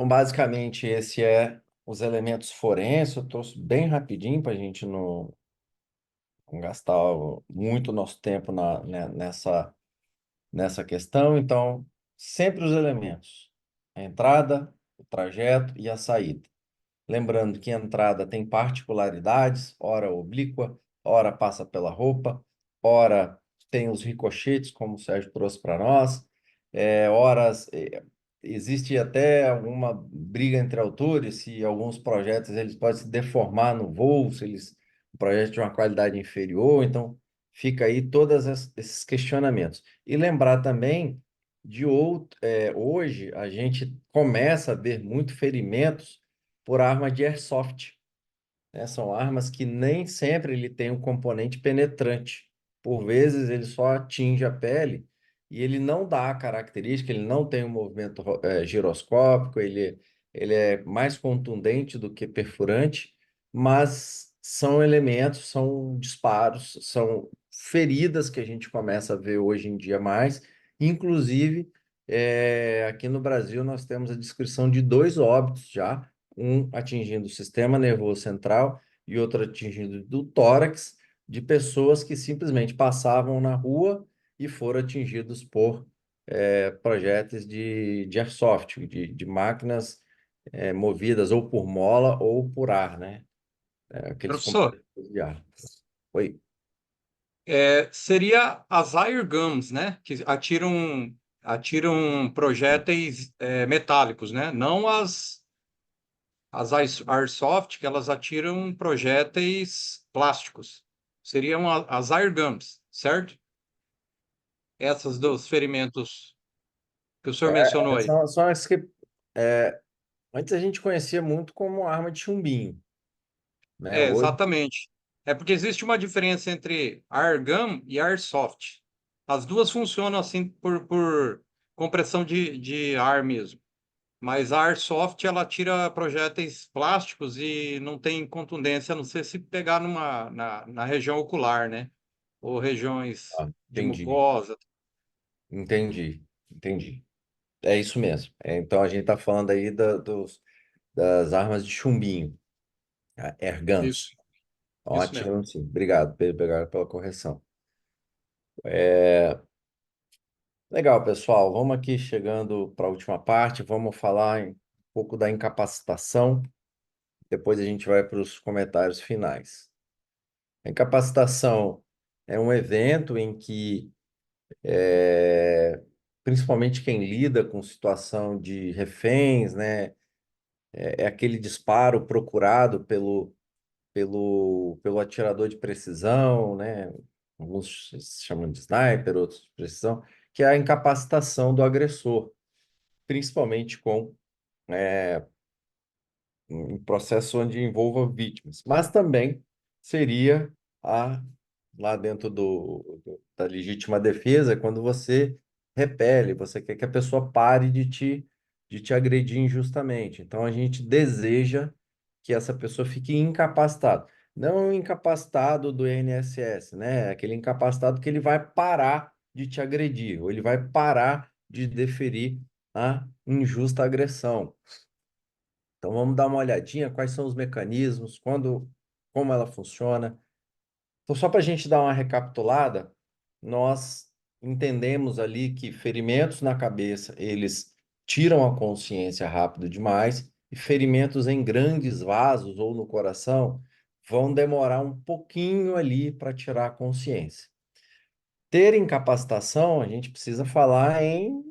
Então, basicamente, esse é os elementos forenses. Eu trouxe bem rapidinho para a gente não gastar muito nosso tempo nessa questão. Então, sempre os elementos: a entrada, o trajeto e a saída. Lembrando que a entrada tem particularidades, ora oblíqua, ora passa pela roupa, ora tem os ricochetes, como o Sérgio trouxe para nós, horas existe até alguma briga entre autores se alguns projetos eles podem se deformar no voo, se eles um projeto de uma qualidade inferior, então fica aí todos esses questionamentos. E lembrar também hoje a gente começa a ver muito ferimentos por arma de airsoft, né? São armas que nem sempre ele tem um componente penetrante. Por vezes ele só atinge a pele e ele não dá a característica, ele não tem um movimento giroscópico, ele é mais contundente do que perfurante, mas são elementos, são disparos, são feridas que a gente começa a ver hoje em dia mais. Inclusive, aqui no Brasil nós temos a descrição de dois óbitos já, um atingindo o sistema nervoso central e outro atingindo do tórax, de pessoas que simplesmente passavam na rua e foram atingidos por projéteis de airsoft, de máquinas movidas ou por mola ou por ar, né? Aqueles Professor, componentes de ar. Oi. seria as air guns, né? Que atiram projéteis metálicos, né? Não as airsoft, que elas atiram projéteis plásticos. Seriam as air guns, certo? Essas dos ferimentos que o senhor mencionou aí. São as que antes a gente conhecia muito como arma de chumbinho, né? É, Hoje, exatamente. É porque existe uma diferença entre air gun e airsoft. As duas funcionam assim por compressão de ar mesmo. Mas a Airsoft, ela tira projéteis plásticos e não tem contundência, a não ser se pegar na região ocular, né? Ou regiões de entendi, mucosa. entendi. É isso mesmo. Então a gente está falando aí das armas de chumbinho, airguns. Isso, isso mesmo. Ótimo, sim. Obrigado, obrigado pela correção. Legal, pessoal. Vamos aqui chegando para a última parte. Vamos falar um pouco da incapacitação. Depois a gente vai para os comentários finais. A incapacitação é um evento em que, principalmente quem lida com situação de reféns, né, é aquele disparo procurado pelo atirador de precisão, né? Alguns chamam de sniper, outros de precisão, que é a incapacitação do agressor, principalmente com um processo onde envolva vítimas. Mas também seria a, lá dentro da legítima defesa, quando você repele, você quer que a pessoa pare de te agredir injustamente. Então a gente deseja que essa pessoa fique incapacitada. Não o incapacitado do INSS, né? Aquele incapacitado que ele vai parar de te agredir, ou ele vai parar de deferir a injusta agressão. Então vamos dar uma olhadinha quais são os mecanismos, como ela funciona. Então, só para a gente dar uma recapitulada, nós entendemos ali que ferimentos na cabeça, eles tiram a consciência rápido demais, e ferimentos em grandes vasos ou no coração vão demorar um pouquinho ali para tirar a consciência. Ter incapacitação, a gente precisa falar em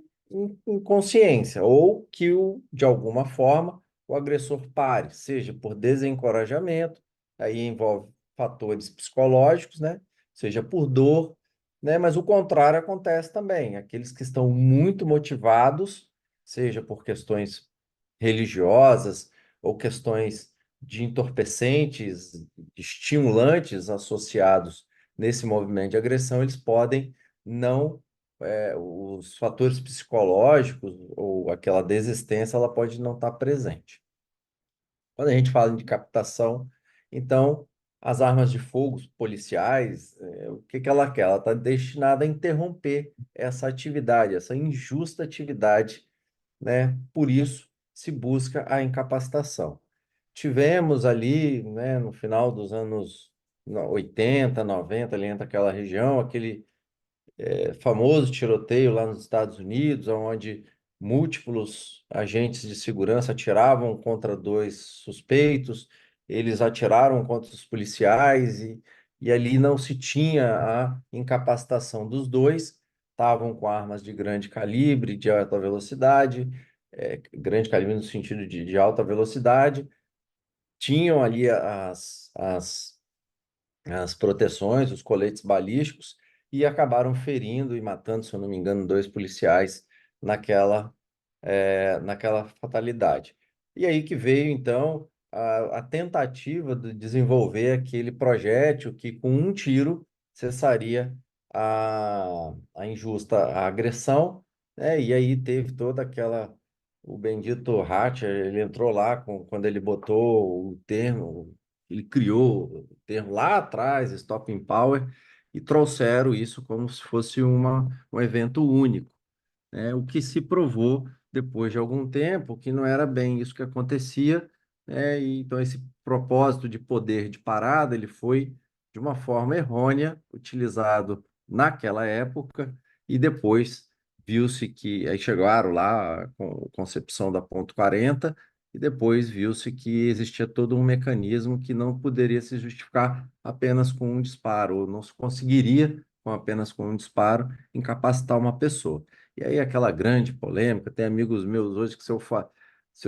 consciência, ou que, de alguma forma, o agressor pare, seja por desencorajamento, aí envolve fatores psicológicos, né? Seja por dor, né? Mas o contrário acontece também. Aqueles que estão muito motivados, seja por questões religiosas ou questões de entorpecentes, de estimulantes associados nesse movimento de agressão, eles podem não, os fatores psicológicos ou aquela desistência, ela pode não estar presente. Quando a gente fala de captação, então, as armas de fogo policiais, o que que ela quer? Ela está destinada a interromper essa atividade, essa injusta atividade, né? Por isso, se busca a incapacitação. Tivemos ali, né, no final dos anos 80, 90, ali entre aquela região, aquele famoso tiroteio lá nos Estados Unidos, onde múltiplos agentes de segurança atiravam contra dois suspeitos, eles atiraram contra os policiais e ali não se tinha a incapacitação dos dois, estavam com armas de grande calibre, de alta velocidade, grande calibre no sentido de alta velocidade, tinham ali as proteções, os coletes balísticos, e acabaram ferindo e matando, se eu não me engano, dois policiais naquela, naquela fatalidade. E aí que veio, então, a tentativa de desenvolver aquele projétil que, com um tiro, cessaria a injusta agressão, né? E aí teve toda aquela. O bendito Hatcher, ele entrou lá quando ele botou o termo, ele criou o termo lá atrás, Stop Power, e trouxeram isso como se fosse um evento único, né? O que se provou depois de algum tempo que não era bem isso que acontecia, né? E, então esse propósito de poder de parada, ele foi de uma forma errônea utilizado naquela época e depois viu-se que aí chegaram lá com a concepção da ponto 40 e depois viu-se que existia todo um mecanismo que não poderia se justificar apenas com um disparo, ou não se conseguiria com apenas com um disparo incapacitar uma pessoa. E aí aquela grande polêmica, tem amigos meus hoje que se eu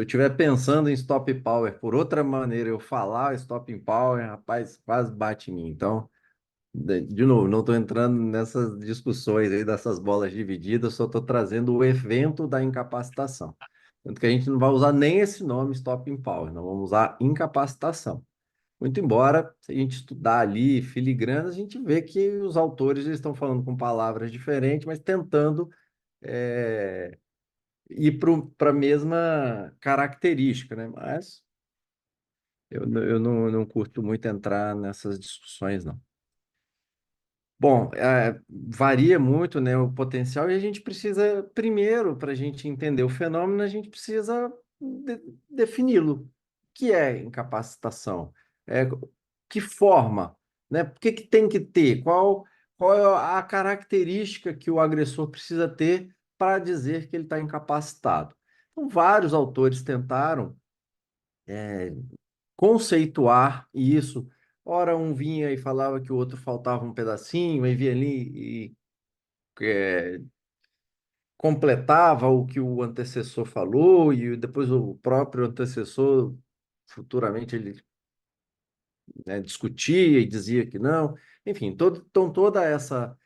estiver pensando em stop power por outra maneira, eu falar stop power, rapaz, quase bate em mim. Então, de novo, não estou entrando nessas discussões aí dessas bolas divididas, só estou trazendo o evento da incapacitação. Tanto que a gente não vai usar nem esse nome stop power, não vamos usar incapacitação. Muito embora, se a gente estudar ali filigranas, a gente vê que os autores eles estão falando com palavras diferentes, mas tentando é, ir para a mesma característica, né? Mas eu não curto muito entrar nessas discussões, não. Bom, varia muito, né, o potencial e a gente precisa, primeiro, para a gente entender o fenômeno, a gente precisa defini-lo. O que é incapacitação? Que forma? Né? Por que que tem que ter? Qual é a característica que o agressor precisa ter para dizer que ele está incapacitado? Então, vários autores tentaram conceituar isso. Ora, um vinha e falava que o outro faltava um pedacinho, aí vinha ali e completava o que o antecessor falou, e depois o próprio antecessor, futuramente, ele, né, discutia e dizia que não. Enfim, então toda essa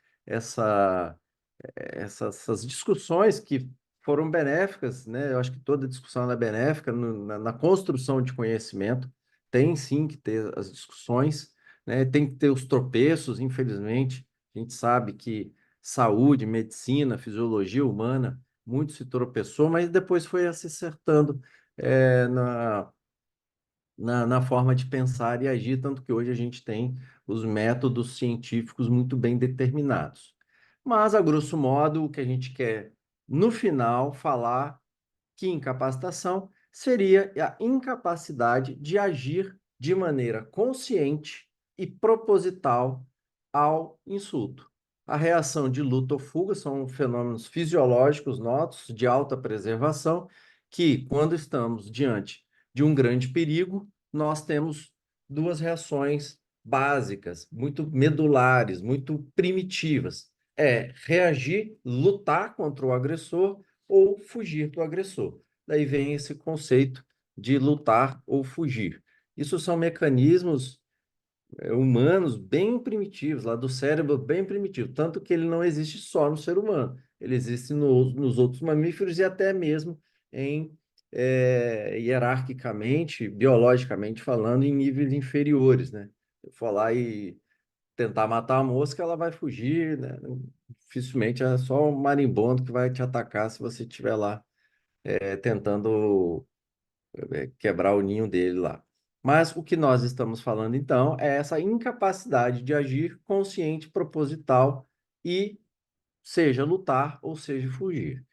essas discussões que foram benéficas, né? Eu acho que toda discussão é benéfica na construção de conhecimento. Tem sim que ter as discussões, né? Tem que ter os tropeços, infelizmente. A gente sabe que saúde, medicina, fisiologia humana, muito se tropeçou, mas depois foi se acertando na forma de pensar e agir, tanto que hoje a gente tem os métodos científicos muito bem determinados. Mas, a grosso modo, o que a gente quer, no final, falar que incapacitação seria a incapacidade de agir de maneira consciente e proposital ao insulto. A reação de luta ou fuga são fenômenos fisiológicos nossos de alta preservação que, quando estamos diante de um grande perigo, nós temos duas reações básicas, muito medulares, muito primitivas. É reagir, lutar contra o agressor ou fugir do agressor. Daí vem esse conceito de lutar ou fugir. Isso são mecanismos humanos bem primitivos, lá do cérebro bem primitivo, tanto que ele não existe só no ser humano, ele existe nos outros mamíferos e até mesmo em hierarquicamente, biologicamente falando, em níveis inferiores, né? Se eu for lá e tentar matar a mosca, ela vai fugir, né? Dificilmente é só um marimbondo que vai te atacar se você estiver lá tentando quebrar o ninho dele lá. Mas o que nós estamos falando, então, é essa incapacidade de agir consciente, proposital e seja lutar ou seja fugir.